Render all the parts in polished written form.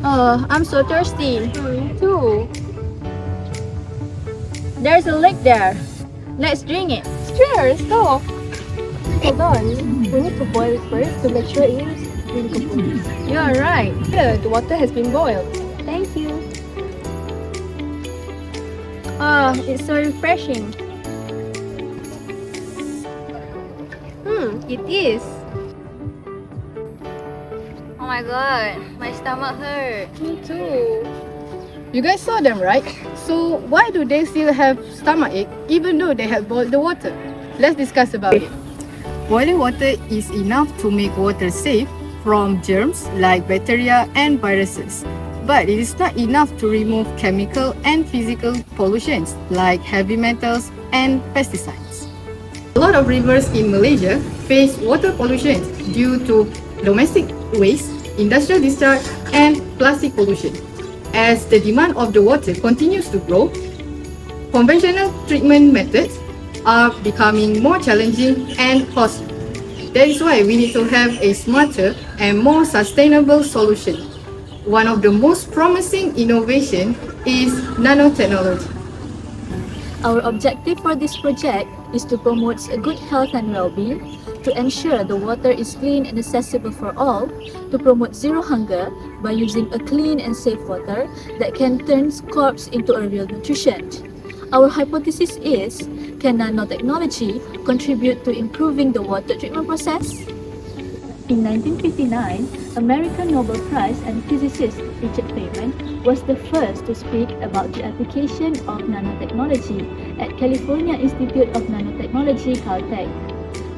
Oh, I'm so thirsty. Me too. There's a lake there. Let's drink it. Sure, let's go. Hold on. We need to boil it first to make sure it is drinkable. You're right. Here, the water has been boiled. Thank you. Oh, it's so refreshing. It is. Oh my god, my stomach hurts. Me too. You guys saw them, right? So why do they still have stomachache even though they have boiled the water? Let's discuss about it. Boiling water is enough to make water safe from germs like bacteria and viruses. But it is not enough to remove chemical and physical pollutions like heavy metals and pesticides. A lot of rivers in Malaysia face water pollution due to domestic waste, industrial discharge, and plastic pollution. As the demand of the water continues to grow, conventional treatment methods are becoming more challenging and costly. That is why we need to have a smarter and more sustainable solution. One of the most promising innovation is nanotechnology. Our objective for this project is to promote a good health and well-being, to ensure the water is clean and accessible for all, to promote zero hunger by using a clean and safe water that can turn crops into a real nutrition. Our hypothesis is, can nanotechnology contribute to improving the water treatment process? In 1959, American Nobel Prize and physicist Richard Feynman was the first to speak about the application of nanotechnology at California Institute of Nanotechnology, Caltech.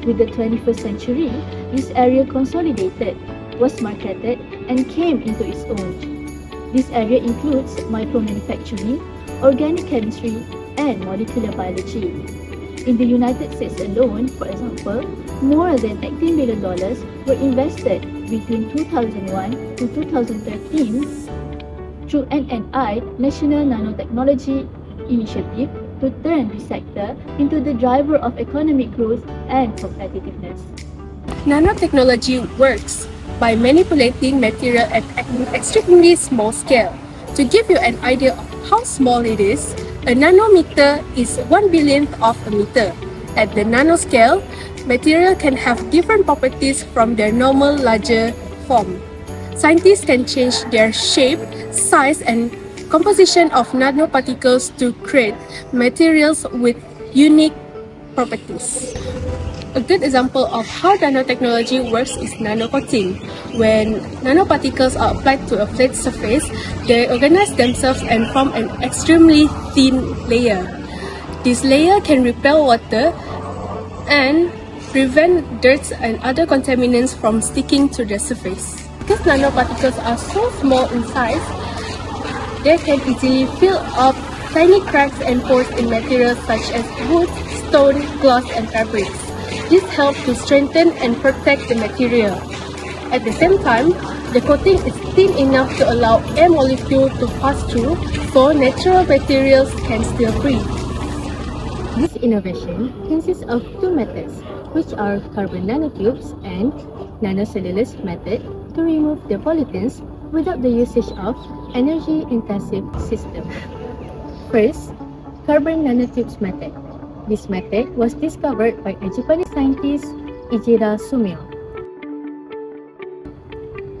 With the 21st century, this area consolidated, was marketed, and came into its own. This area includes micromanufacturing, organic chemistry, and molecular biology. In the United States alone, for example, more than $18 billion were invested between 2001 to 2013 through NNI, National Nanotechnology Initiative, to turn this sector into the driver of economic growth and competitiveness. Nanotechnology works by manipulating material at an extremely small scale. To give you an idea of how small it is, a nanometer is 1/1000th of a meter. At the nanoscale, material can have different properties from their normal larger form. Scientists can change their shape, size, and composition of nanoparticles to create materials with unique properties. A good example of how nanotechnology works is nanocoating. When nanoparticles are applied to a flat surface, they organize themselves and form an extremely thin layer. This layer can repel water and prevent dirt and other contaminants from sticking to the surface. Because nanoparticles are so small in size, they can easily fill up tiny cracks and pores in materials such as wood, stone, glass, and fabrics. This helps to strengthen and protect the material. At the same time, the coating is thin enough to allow air molecule to pass through, so natural materials can still breathe. This innovation consists of two methods, which are carbon nanotubes and nanocellulose method, to remove the pollutants without the usage of energy-intensive system. First, carbon nanotubes method. This method was discovered by a Japanese scientist, Ijira Sumio.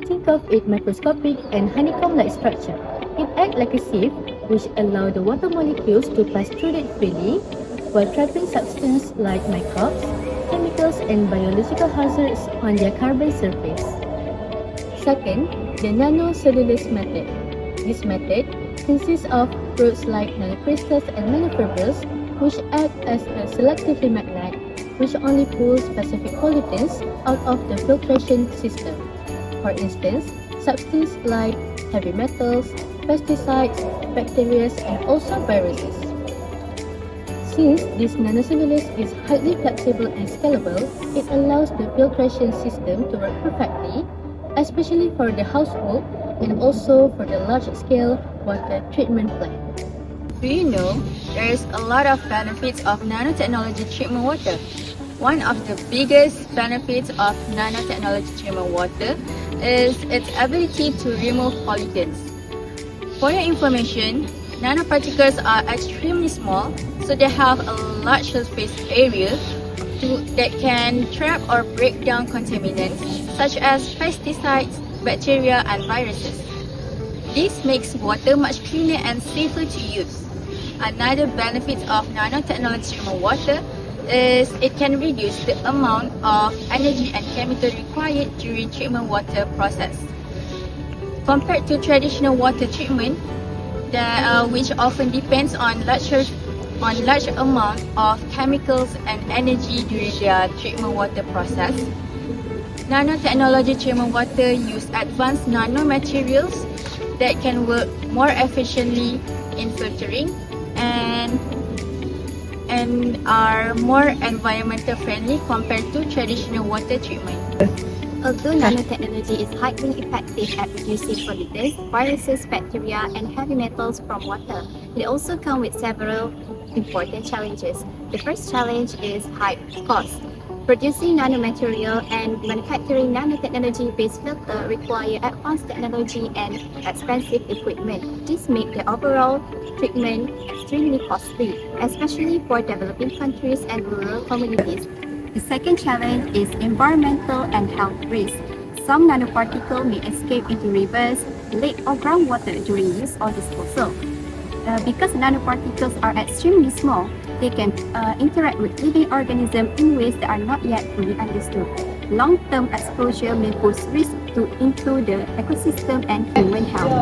Think of it microscopic and honeycomb-like structure. It acts like a sieve, which allows the water molecules to pass through it freely, while trapping substances like microbes, chemicals, and biological hazards on their carbon surface. Second, the nanocellulose method. This method consists of proteins like nanocrystals and nanofibrils, which act as a selectively magnet, which only pulls specific pollutants out of the filtration system. For instance, substances like heavy metals, pesticides, bacteria, and also viruses. Since this nanocellulose is highly flexible and scalable, it allows the filtration system to work perfectly, especially for the household and also for the large-scale water treatment plant. Do you know, there is a lot of benefits of nanotechnology treatment water. One of the biggest benefits of nanotechnology treatment water is its ability to remove pollutants. For your information, nanoparticles are extremely small, so they have a large surface area that can trap or break down contaminants such as pesticides, bacteria, and viruses. This makes water much cleaner and safer to use. Another benefit of nanotechnology treatment water is it can reduce the amount of energy and chemical required during treatment water process. Compared to traditional water treatment, which often depends on large amount of chemicals and energy during their treatment water process, nanotechnology treatment water use advanced nanomaterials that can work more efficiently in filtering and are more environmental friendly compared to traditional water treatment. Although nanotechnology is highly effective at reducing pollutants, viruses, bacteria, and heavy metals from water, it also comes with several important challenges. The first challenge is high cost. Producing nanomaterial and manufacturing nanotechnology-based filter require advanced technology and expensive equipment. This makes the overall treatment extremely costly, especially for developing countries and rural communities. The second challenge is environmental and health risks. Some nanoparticles may escape into rivers, lake or groundwater during use or disposal. Because nanoparticles are extremely small, they can interact with living organisms in ways that are not yet fully understood. Long-term exposure may pose risk into the ecosystem and human health.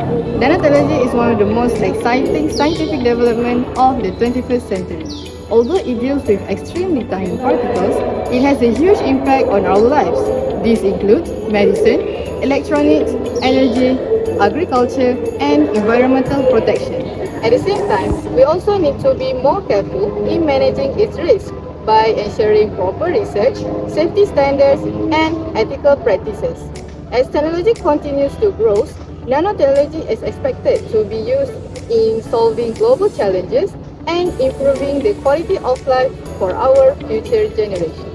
Nanotechnology is one of the most exciting scientific developments of the 21st century. Although it deals with extremely tiny particles, it has a huge impact on our lives. These include medicine, electronics, energy, agriculture, and environmental protection. At the same time, we also need to be more careful in managing its risk by ensuring proper research, safety standards, and ethical practices. As technology continues to grow, nanotechnology is expected to be used in solving global challenges and improving the quality of life for our future generations.